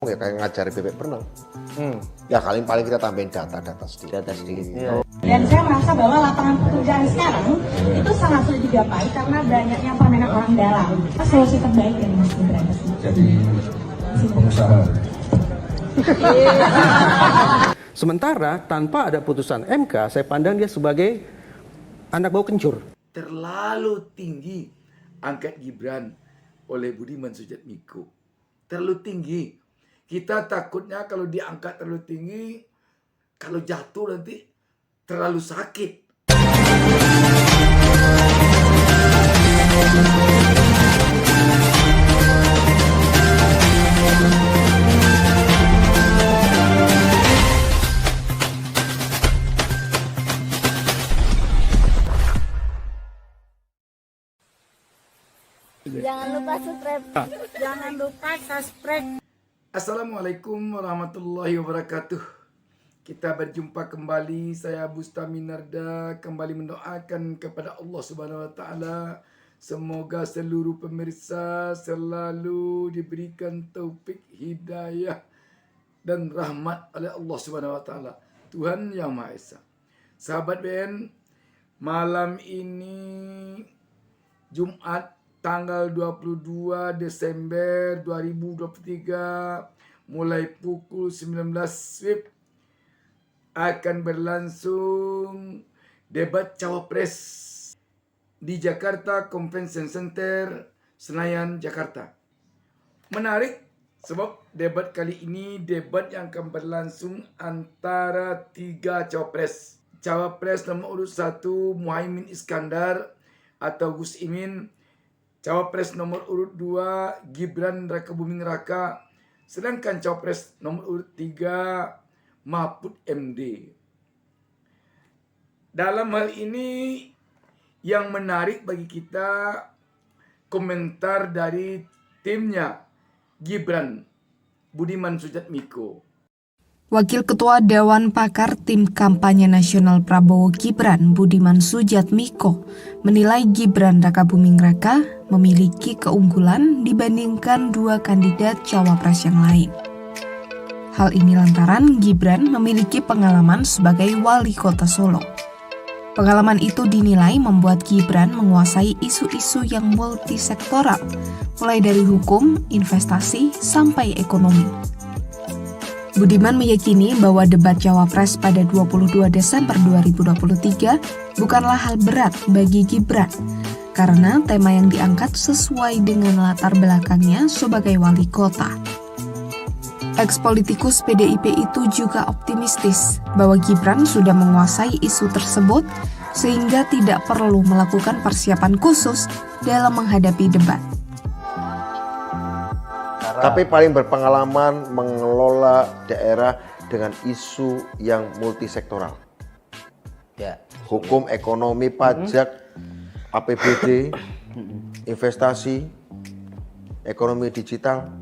Ya kayak ngajari bebek berenang. Ya paling kita tambahin data sedikit. Dan saya merasa bahwa lapangan pekerjaan sekarang itu sangat sulit digapai karena banyaknya permainan orang dalam. Solusi terbaik yang Mas Gibran. Jadi pengusaha. Sementara tanpa ada putusan MK, saya pandang dia sebagai anak bau kencur. Terlalu tinggi angkat Gibran oleh Budiman Sujatmiko. Terlalu tinggi. Kita takutnya kalau diangkat terlalu tinggi, kalau jatuh nanti terlalu sakit. Jangan lupa subscribe. Jangan lupa subscribe. Assalamualaikum warahmatullahi wabarakatuh. Kita berjumpa kembali. Saya Bustami Narda kembali mendoakan kepada Allah Subhanahu wa taala semoga seluruh pemirsa selalu diberikan taufik, hidayah dan rahmat oleh Allah Subhanahu wa taala, Tuhan Yang Maha Esa. Sahabat BN, malam ini Jumat tanggal 22 Desember 2023 mulai pukul 19 WIB akan berlangsung debat Cawapres di Jakarta Convention Center, Senayan, Jakarta. Menarik sebab debat kali ini debat yang akan berlangsung antara 3 Cawapres. Cawapres nomor urut 1 Muhaimin Iskandar atau Gus Imin. Cawapres nomor urut 2 Gibran Rakabuming Raka, sedangkan Cawapres nomor urut 3 Mahfud MD. Dalam hal ini yang menarik bagi kita komentar dari timnya Gibran, Budiman Sujatmiko. Wakil Ketua Dewan Pakar Tim Kampanye Nasional Prabowo Gibran, Budiman Sujatmiko, menilai Gibran Rakabuming Raka memiliki keunggulan dibandingkan 2 kandidat cawapres yang lain. Hal ini lantaran Gibran memiliki pengalaman sebagai wali kota Solo. Pengalaman itu dinilai membuat Gibran menguasai isu-isu yang multisektoral, mulai dari hukum, investasi, sampai ekonomi. Budiman meyakini bahwa debat Cawapres pada 22 Desember 2023 bukanlah hal berat bagi Gibran, karena tema yang diangkat sesuai dengan latar belakangnya sebagai wali kota. Ex-politikus PDIP itu juga optimistis bahwa Gibran sudah menguasai isu tersebut sehingga tidak perlu melakukan persiapan khusus dalam menghadapi debat. Tapi paling berpengalaman mengelola daerah dengan isu yang multisektoral. Ya. Hukum, ekonomi, pajak, APBD, investasi, ekonomi digital,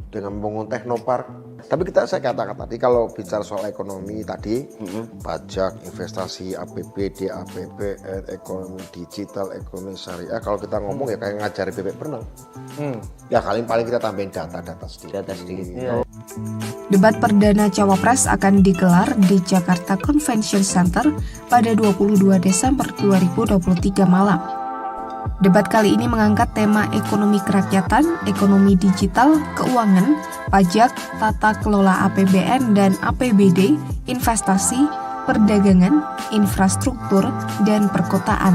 dengan membangun teknopark. Tapi saya katakan tadi kalau bicara soal ekonomi tadi, pajak, investasi, APBD, APBN, ekonomi digital, ekonomi syariah. Kalau kita ngomong ya kayak ngajari bebek berenang. Ya paling kita tambahin data sedikit. Debat perdana Cawapres akan digelar di Jakarta Convention Center pada 22 Desember 2023 malam. Debat kali ini mengangkat tema ekonomi kerakyatan, ekonomi digital, keuangan, pajak, tata kelola APBN dan APBD, investasi, perdagangan, infrastruktur, dan perkotaan.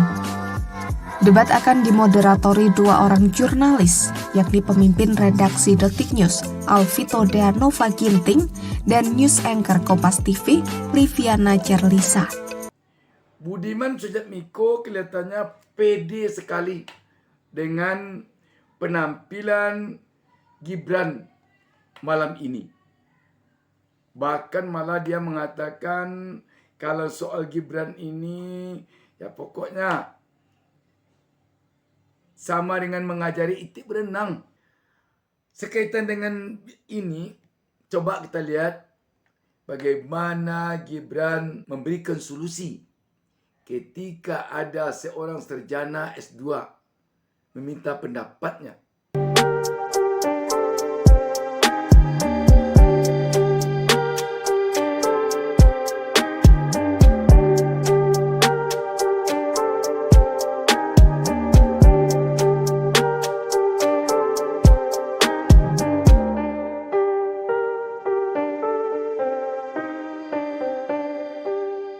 Debat akan dimoderatori 2 orang jurnalis, yakni pemimpin redaksi Detik News, Alvito Deanova Ginting, dan news anchor Kompas TV, Liviana Cerlisa. Budiman Sujatmiko kelihatannya pede sekali dengan penampilan Gibran malam ini. Bahkan malah dia mengatakan kalau soal Gibran ini ya pokoknya sama dengan mengajari itik berenang. Sekaitan dengan ini, coba kita lihat bagaimana Gibran memberikan solusi ketika ada seorang sarjana S2 meminta pendapatnya.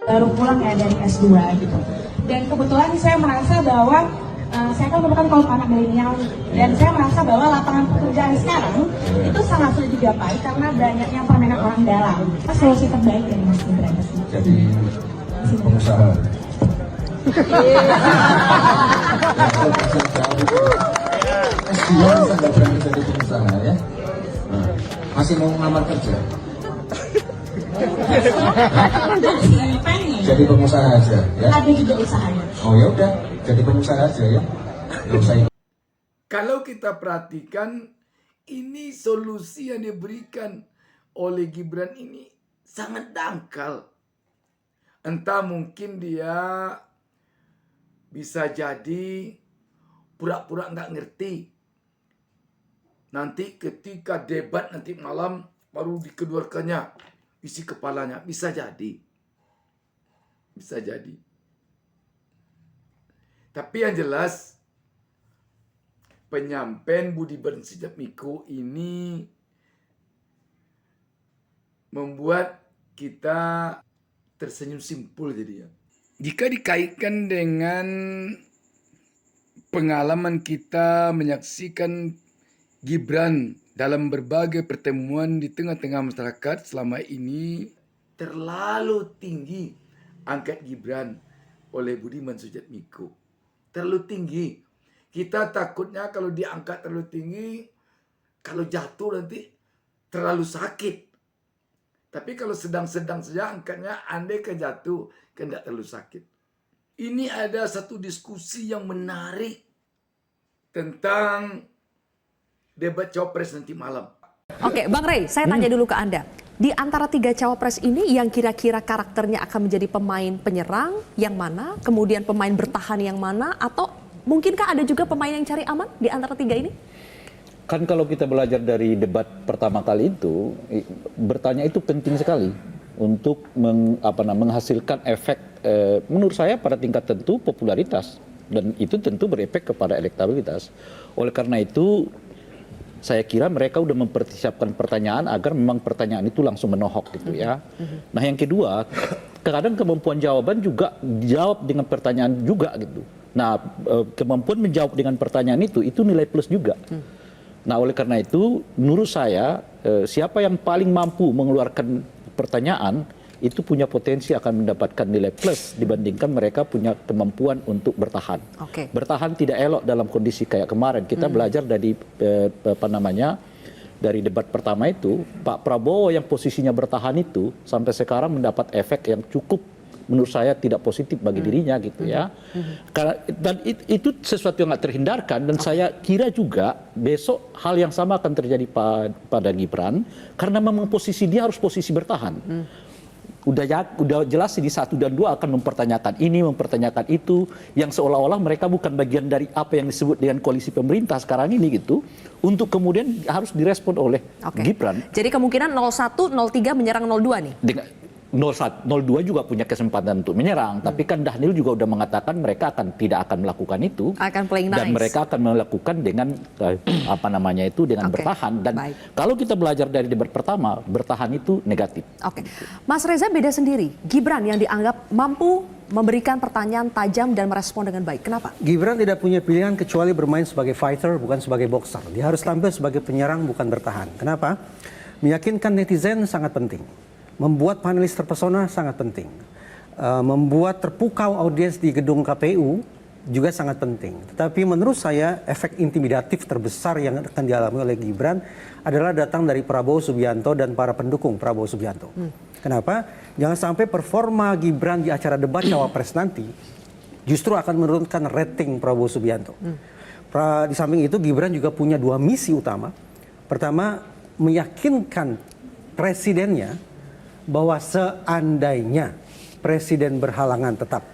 baru pulang ya dari S2 gitu. Dan kebetulan saya merasa bahwa saya kan merupakan kaum anak milenial dan saya merasa bahwa lapangan pekerjaan sekarang itu sangat sulit digapai karena banyaknya permainan orang dalam. Solusi terbaik dari Mas Gibran Jadi pengusaha. S2 masa nggak berani jadi pengusaha ya? Nah, masih mau ngelamar kerja? pengen Jadi pengusaha aja ya? ada juga usahanya. Oh ya udah, jadi pengusaha aja ya. Nggak usah ikut. Kalau kita perhatikan, ini solusi yang diberikan oleh Gibran ini sangat dangkal. Entah mungkin dia bisa jadi pura-pura nggak ngerti. Nanti ketika debat nanti malam baru dikeluarkannya isi kepalanya. Bisa jadi. Bisa jadi. Tapi yang jelas penyampaian Budiman Sujatmiko ini membuat kita tersenyum simpul jadinya. Jika dikaitkan dengan pengalaman kita menyaksikan Gibran dalam berbagai pertemuan di tengah-tengah masyarakat selama ini, terlalu tinggi angkat Gibran oleh Budiman Sujatmiko. Terlalu tinggi. Kita takutnya kalau diangkat terlalu tinggi, kalau jatuh nanti terlalu sakit. Tapi kalau sedang-sedang saja angkatnya, andai kan jatuh, kan tidak terlalu sakit. Ini ada satu diskusi yang menarik tentang debat cawapres nanti malam. Oke, Bang Rey, saya tanya dulu ke Anda. Di antara 3 cawapres ini yang kira-kira karakternya akan menjadi pemain penyerang yang mana, kemudian pemain bertahan yang mana, atau mungkinkah ada juga pemain yang cari aman di antara 3 ini? Kan kalau kita belajar dari debat pertama kali itu, bertanya itu penting sekali untuk menghasilkan efek, menurut saya pada tingkat tentu popularitas, dan itu tentu berefek kepada elektabilitas. Oleh karena itu, saya kira mereka udah mempersiapkan pertanyaan agar memang pertanyaan itu langsung menohok gitu ya. Nah yang kedua, kadang kemampuan jawaban juga dijawab dengan pertanyaan juga gitu. Nah kemampuan menjawab dengan pertanyaan itu nilai plus juga. Nah oleh karena itu menurut saya siapa yang paling mampu mengeluarkan pertanyaan itu punya potensi akan mendapatkan nilai plus dibandingkan mereka punya kemampuan untuk bertahan. Oke. Bertahan tidak elok dalam kondisi kayak kemarin. Kita belajar dari dari debat pertama itu, Pak Prabowo yang posisinya bertahan itu sampai sekarang mendapat efek yang cukup menurut saya tidak positif bagi dirinya gitu ya. Karena dan itu sesuatu yang nggak terhindarkan dan saya kira juga besok hal yang sama akan terjadi pada Gibran karena memang posisi dia harus posisi bertahan. Udah jelas di 1 dan 2 akan mempertanyakan ini, mempertanyakan itu, yang seolah-olah mereka bukan bagian dari apa yang disebut dengan koalisi pemerintah sekarang ini gitu, untuk kemudian harus direspon oleh Gibran. Jadi kemungkinan 01, 03 menyerang 02 nih? 01, 02 juga punya kesempatan untuk menyerang, tapi kan Dhanil juga udah mengatakan mereka tidak akan melakukan itu, akan playing nice. Dan mereka akan melakukan dengan dengan bertahan. Dan kalau kita belajar dari debat pertama, bertahan itu negatif. Oke, Mas Reza beda sendiri. Gibran yang dianggap mampu memberikan pertanyaan tajam dan merespon dengan baik. Kenapa? Gibran tidak punya pilihan kecuali bermain sebagai fighter bukan sebagai boxer. Dia harus tampil sebagai penyerang bukan bertahan. Kenapa? Meyakinkan netizen sangat penting. Membuat panelis terpesona sangat penting. Membuat terpukau audiens di gedung KPU juga sangat penting. Tetapi menurut saya efek intimidatif terbesar yang akan dialami oleh Gibran adalah datang dari Prabowo Subianto dan para pendukung Prabowo Subianto. Kenapa? Jangan sampai performa Gibran di acara debat cawapres nanti justru akan menurunkan rating Prabowo Subianto. Di samping itu Gibran juga punya 2 misi utama. Pertama, meyakinkan presidennya bahwa seandainya presiden berhalangan tetap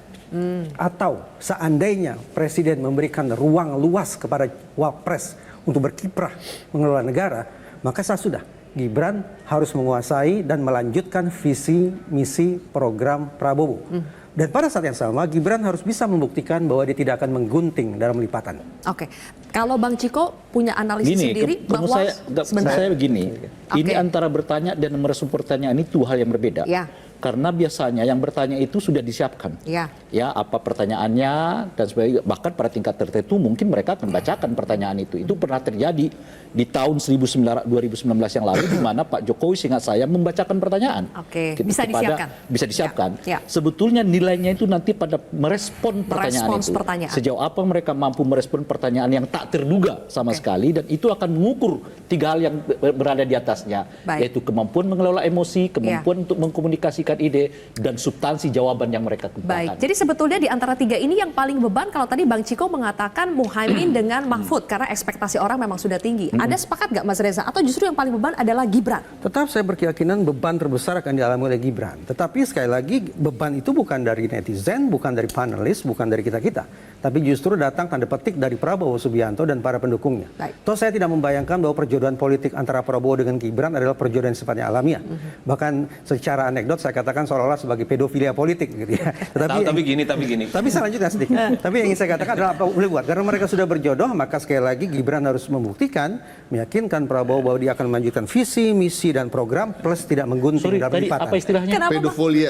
atau seandainya presiden memberikan ruang luas kepada wapres untuk berkiprah mengelola negara, maka sudah Gibran harus menguasai dan melanjutkan visi misi program Prabowo. Dan pada saat yang sama Gibran harus bisa membuktikan bahwa dia tidak akan menggunting dalam lipatan. Oke, kalau Bang Ciko punya analisis sendiri bahwa saya begini, ini antara bertanya dan merespon pertanyaan itu hal yang berbeda. Ya. karena biasanya yang bertanya itu sudah disiapkan. Ya. Ya, apa pertanyaannya dan sebagainya. Bahkan pada tingkat tertentu mungkin mereka akan membacakan pertanyaan itu. Itu pernah terjadi di tahun 2019 yang lalu di mana Pak Jokowi seingat saya membacakan pertanyaan. Oke, bisa disiapkan. Bisa disiapkan. Ya. Sebetulnya nilainya itu nanti pada merespon pertanyaan itu. Pertanyaan. Sejauh apa mereka mampu merespon pertanyaan yang tak terduga sama sekali, dan itu akan mengukur 3 hal yang berada di atasnya, yaitu kemampuan mengelola emosi, kemampuan untuk mengkomunikasikan ide, dan substansi jawaban yang mereka kemukakan. Baik, jadi sebetulnya di antara 3 ini yang paling beban, kalau tadi Bang Ciko mengatakan Muhaimin dengan Mahfud karena ekspektasi orang memang sudah tinggi. Ada sepakat nggak Mas Reza? Atau justru yang paling beban adalah Gibran? Tetap saya berkeyakinan beban terbesar akan dialami oleh Gibran. Tetapi sekali lagi beban itu bukan dari netizen, bukan dari panelis, bukan dari kita-kita. Tapi justru datang tanda petik dari Prabowo Subianto dan para pendukungnya. Toh saya tidak membayangkan bahwa perjodohan politik antara Prabowo dengan Gibran adalah perjodohan yang sifatnya alamiah. Bahkan secara anekdot saya katakan seolah-olah sebagai pedofilia politik gitu ya. Tapi gini. Tapi saya lanjutkan sedikit. Tapi yang ingin saya katakan adalah apa boleh buat. Karena mereka sudah berjodoh, maka sekali lagi Gibran harus membuktikan, meyakinkan Prabowo bahwa dia akan melanjutkan visi, misi, dan program plus tidak menggunting dalam Tadi lipatan. apa istilahnya?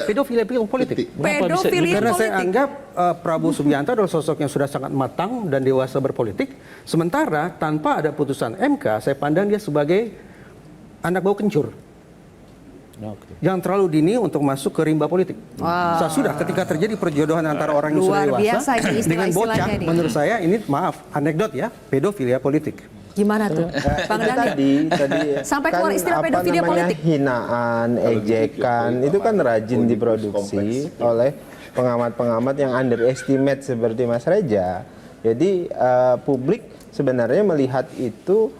Pedofilia politik. Karena saya anggap Prabowo Subianto adalah sosok yang sudah sangat matang dan dewasa berpolitik. Sementara tanpa ada putusan MK, saya pandang dia sebagai anak bau kencur. Yang terlalu dini untuk masuk ke rimba politik. Sudah ketika terjadi perjodohan antara orang yang sudah dewasa dengan bocah, menurut saya ini anekdot ya, pedofilia politik. Gimana tuh, Bang Daniel? Tadi sampai keluar istilah pedofilia politik. Hinaan, ejekan itu kan rajin diproduksi oleh pengamat-pengamat yang underestimate seperti Mas Reza. Jadi publik sebenarnya melihat itu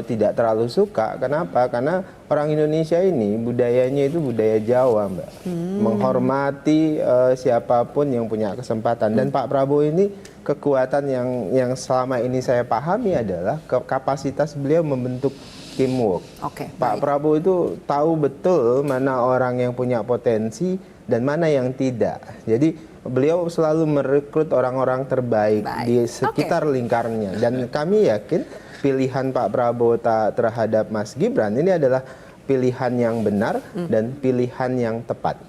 tidak terlalu suka. Kenapa? Karena orang Indonesia ini budayanya itu budaya Jawa, Mbak. Menghormati siapapun yang punya kesempatan. Dan Pak Prabowo ini kekuatan yang selama ini saya pahami adalah kapasitas beliau membentuk teamwork. Pak Prabowo itu tahu betul mana orang yang punya potensi dan mana yang tidak. Jadi beliau selalu merekrut orang-orang terbaik di sekitar lingkarnya. Dan kami yakin pilihan Pak Prabowo terhadap Mas Gibran ini adalah pilihan yang benar dan pilihan yang tepat.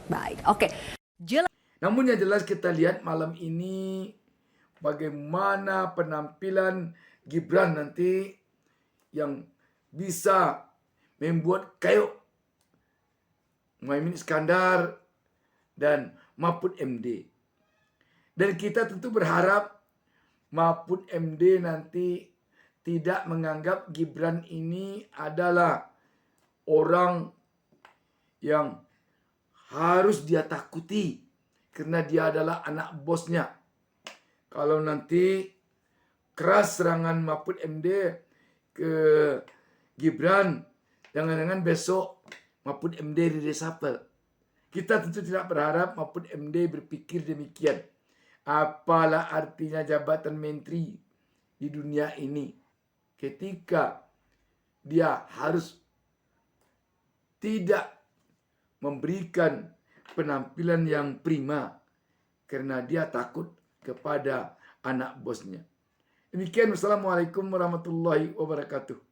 Namun yang jelas kita lihat malam ini bagaimana penampilan Gibran nanti yang bisa membuat kayak Muhaimin Iskandar dan Mahfud MD. Dan kita tentu berharap Mahfud MD nanti tidak menganggap Gibran ini adalah orang yang harus dia takuti karena dia adalah anak bosnya. Kalau nanti keras serangan Mahfud MD ke Gibran, jangan-jangan besok Mahfud MD di-reshuffle. Kita tentu tidak berharap Mahfud MD berpikir demikian. Apalah artinya jabatan menteri di dunia ini ketika dia harus tidak memberikan penampilan yang prima karena dia takut kepada anak bosnya. Demikian, wassalamualaikum warahmatullahi wabarakatuh.